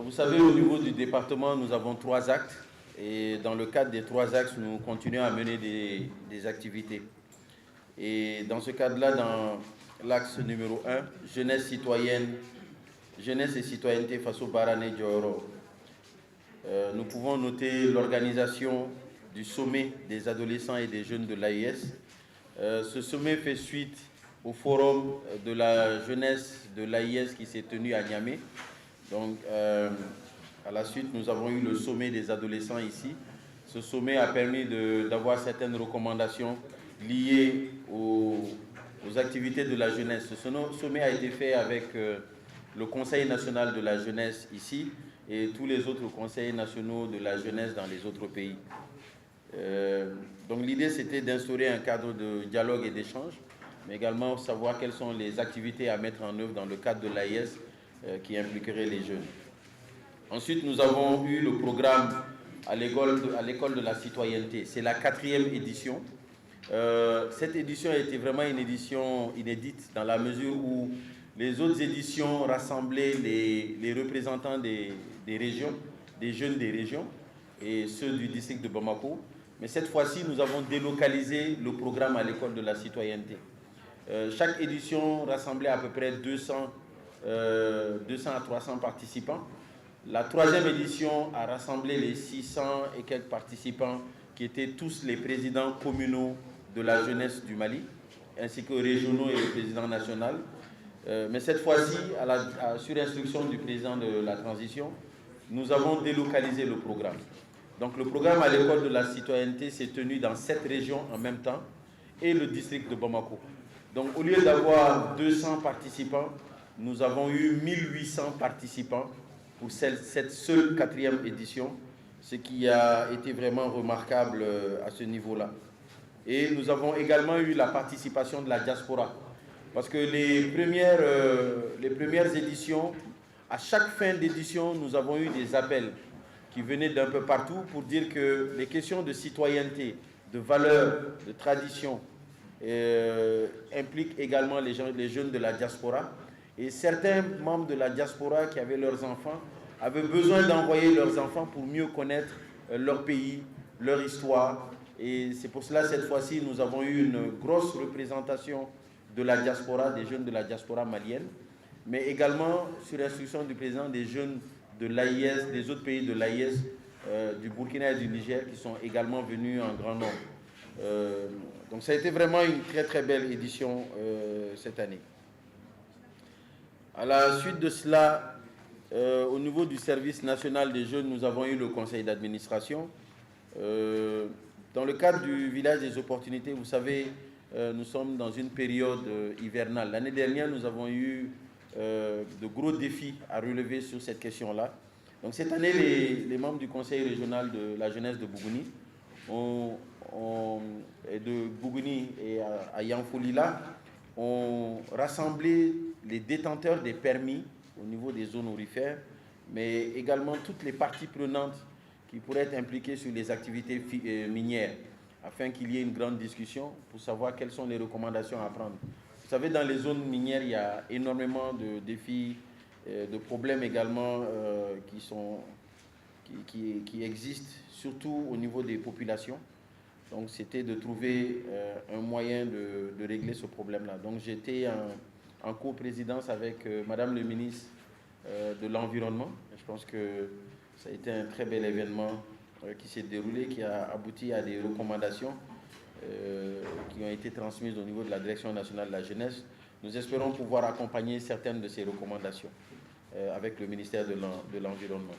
Vous savez, au niveau du département, nous avons 3 actes. Et dans le cadre des 3 axes, nous continuons à mener des activités. Et dans ce cadre-là, dans l'axe numéro 1, jeunesse citoyenne, jeunesse et citoyenneté face au Barané Dioro, nous pouvons noter l'organisation du sommet des adolescents et des jeunes de l'AIS. Ce sommet fait suite au forum de la jeunesse de l'AIS qui s'est tenu à Niamey. Donc, à la suite, nous avons eu le sommet des adolescents ici. Ce sommet a permis d'avoir certaines recommandations liées aux activités de la jeunesse. Ce sommet a été fait avec le Conseil national de la jeunesse ici et tous les autres conseils nationaux de la jeunesse dans les autres pays. Donc l'idée, c'était d'instaurer un cadre de dialogue et d'échange, mais également savoir quelles sont les activités à mettre en œuvre dans le cadre de l'AIS qui impliquerait les jeunes. Ensuite, nous avons eu le programme à l'école de la citoyenneté. C'est la 4e édition. Cette édition a été vraiment une édition inédite dans la mesure où les autres éditions rassemblaient les représentants des régions, des jeunes des régions et ceux du district de Bamako. Mais cette fois-ci, nous avons délocalisé le programme à l'école de la citoyenneté. Chaque édition rassemblait à peu près 200 à 300 participants. La 3e édition a rassemblé les 600 et quelques participants qui étaient tous les présidents communaux de la jeunesse du Mali, ainsi que régionaux et le président national. Mais cette fois-ci, sur instruction du président de la transition, nous avons délocalisé le programme. Donc le programme à l'école de la citoyenneté s'est tenu dans 7 régions en même temps et le district de Bamako. Donc au lieu d'avoir 200 participants, nous avons eu 1800 participants pour cette seule 4e édition, ce qui a été vraiment remarquable à ce niveau-là. Et nous avons également eu la participation de la diaspora. Parce que les premières éditions, à chaque fin d'édition, nous avons eu des appels qui venaient d'un peu partout pour dire que les questions de citoyenneté, de valeurs, de tradition, impliquent également les jeunes de la diaspora. Et certains membres de la diaspora qui avaient leurs enfants avaient besoin d'envoyer leurs enfants pour mieux connaître leur pays, leur histoire. Et c'est pour cela, cette fois-ci, nous avons eu une grosse représentation de la diaspora, des jeunes de la diaspora malienne, mais également, sur instruction du président, des jeunes de l'AIS, des autres pays de l'AIS, du Burkina et du Niger, qui sont également venus en grand nombre. Donc ça a été vraiment une très très belle édition cette année. À la suite de cela, au niveau du service national des jeunes, nous avons eu le conseil d'administration. Dans le cadre du village des opportunités, vous savez, nous sommes dans une période hivernale. L'année dernière, nous avons eu de gros défis à relever sur cette question-là. Donc cette année, les membres du conseil régional de la jeunesse de Bougouni, de Bougouni et à Yanfolila, ont rassemblé les détenteurs des permis au niveau des zones aurifères, mais également toutes les parties prenantes qui pourraient être impliquées sur les activités minières, afin qu'il y ait une grande discussion pour savoir quelles sont les recommandations à prendre. Vous savez, dans les zones minières, il y a énormément de défis, de problèmes également qui existent, surtout au niveau des populations. Donc c'était de trouver un moyen de régler ce problème-là. Donc j'étais en coprésidence avec Madame le ministre de l'Environnement. Je pense que ça a été un très bel événement qui s'est déroulé, qui a abouti à des recommandations qui ont été transmises au niveau de la Direction nationale de la jeunesse. Nous espérons pouvoir accompagner certaines de ces recommandations avec le ministère de l'Environnement.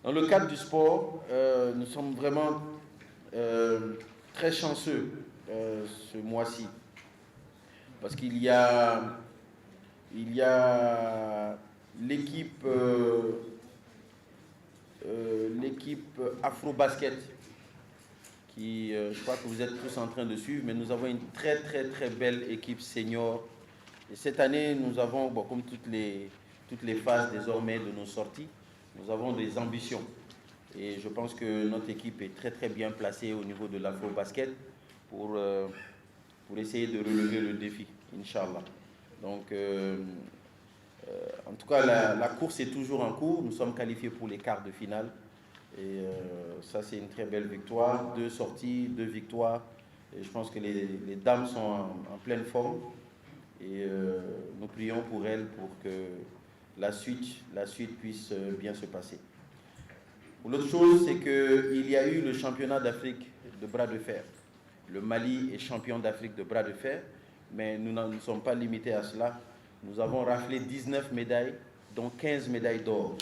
Dans le cadre du sport, nous sommes vraiment très chanceux ce mois-ci, parce qu'il y a l'équipe Afro-Basket qui, je crois que vous êtes tous en train de suivre, mais nous avons une très très très belle équipe senior. Et cette année, nous avons, comme toutes les phases désormais de nos sorties, nous avons des ambitions. Et je pense que notre équipe est très très bien placée au niveau de l'Afro-Basket pour essayer de relever le défi, Inch'Allah. Donc, En tout cas, la course est toujours en cours. Nous sommes qualifiés pour les quarts de finale. Et ça, c'est une très belle victoire. 2 sorties, 2 victoires. Et je pense que les dames sont en pleine forme. Et nous prions pour elles pour que la suite puisse bien se passer. L'autre chose, c'est qu'il y a eu le championnat d'Afrique de bras de fer. Le Mali est champion d'Afrique de bras de fer, mais nous ne sommes pas limités à cela. Nous avons raflé 19 médailles, dont 15 médailles d'or.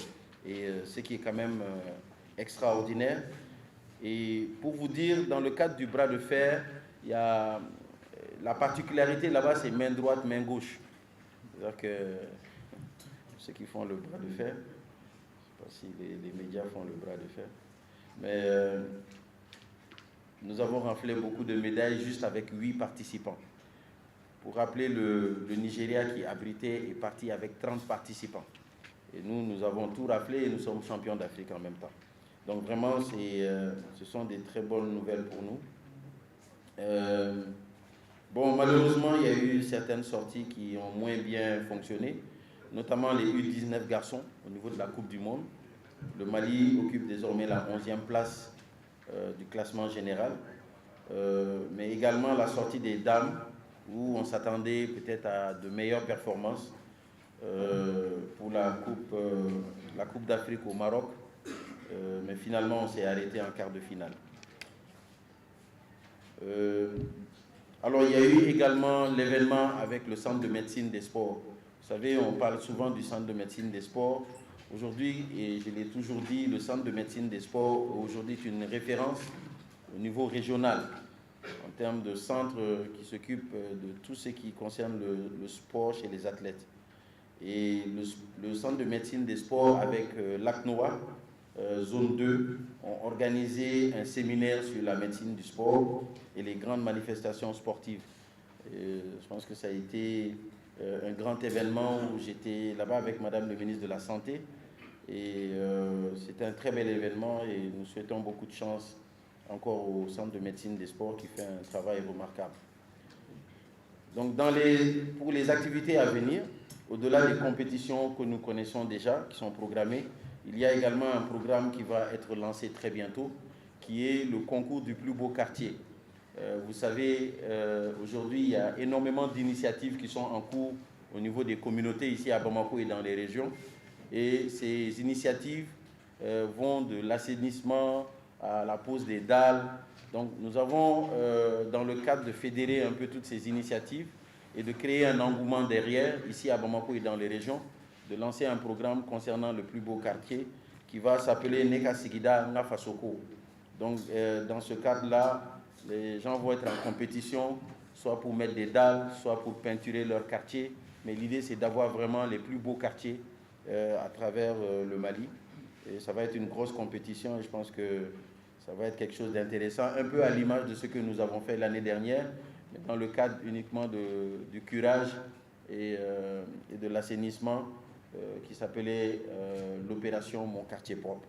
Et ce qui est quand même extraordinaire. Et pour vous dire, dans le cadre du bras de fer, il y a la particularité là-bas, c'est main droite, main gauche. C'est-à-dire que ceux qui font le bras de fer, je ne sais pas si les médias font le bras de fer, mais nous avons raflé beaucoup de médailles juste avec 8 participants. Pour rappeler, le Nigeria qui abritait est parti avec 30 participants. Et nous avons tout raflé et nous sommes champions d'Afrique en même temps. Donc vraiment, ce sont des très bonnes nouvelles pour nous. Bon, malheureusement, il y a eu certaines sorties qui ont moins bien fonctionné, notamment les U19 garçons au niveau de la Coupe du Monde. Le Mali occupe désormais la 11e place du classement général, mais également la sortie des dames, où on s'attendait peut-être à de meilleures performances pour la Coupe d'Afrique au Maroc, mais finalement on s'est arrêté en quart de finale. Alors il y a eu également l'événement avec le centre de médecine des sports. Vous savez, on parle souvent du centre de médecine des sports. Aujourd'hui, et je l'ai toujours dit, le centre de médecine des sports aujourd'hui est une référence au niveau régional en termes de centre qui s'occupe de tout ce qui concerne le sport chez les athlètes. Et le centre de médecine des sports avec l'ACNOA, zone 2, ont organisé un séminaire sur la médecine du sport et les grandes manifestations sportives. Et je pense que ça a été un grand événement où j'étais là-bas avec Madame le ministre de la Santé. Et c'était un très bel événement et nous souhaitons beaucoup de chance encore au centre de médecine des sports qui fait un travail remarquable. Donc pour les activités à venir, au-delà des compétitions que nous connaissons déjà, qui sont programmées, il y a également un programme qui va être lancé très bientôt, qui est le concours du plus beau quartier. Vous savez, aujourd'hui, il y a énormément d'initiatives qui sont en cours au niveau des communautés ici à Bamako et dans les régions. Et ces initiatives vont de l'assainissement à la pose des dalles. Donc nous avons, dans le cadre de fédérer un peu toutes ces initiatives et de créer un engouement derrière, ici à Bamako et dans les régions, de lancer un programme concernant le plus beau quartier qui va s'appeler Neka Sigida Ngafasoko. Donc dans ce cadre-là, les gens vont être en compétition, soit pour mettre des dalles, soit pour peinturer leur quartier. Mais l'idée, c'est d'avoir vraiment les plus beaux quartiers à travers le Mali. Et ça va être une grosse compétition et je pense que ça va être quelque chose d'intéressant, un peu à l'image de ce que nous avons fait l'année dernière, mais dans le cadre uniquement du curage et de l'assainissement qui s'appelait l'opération Mon quartier propre.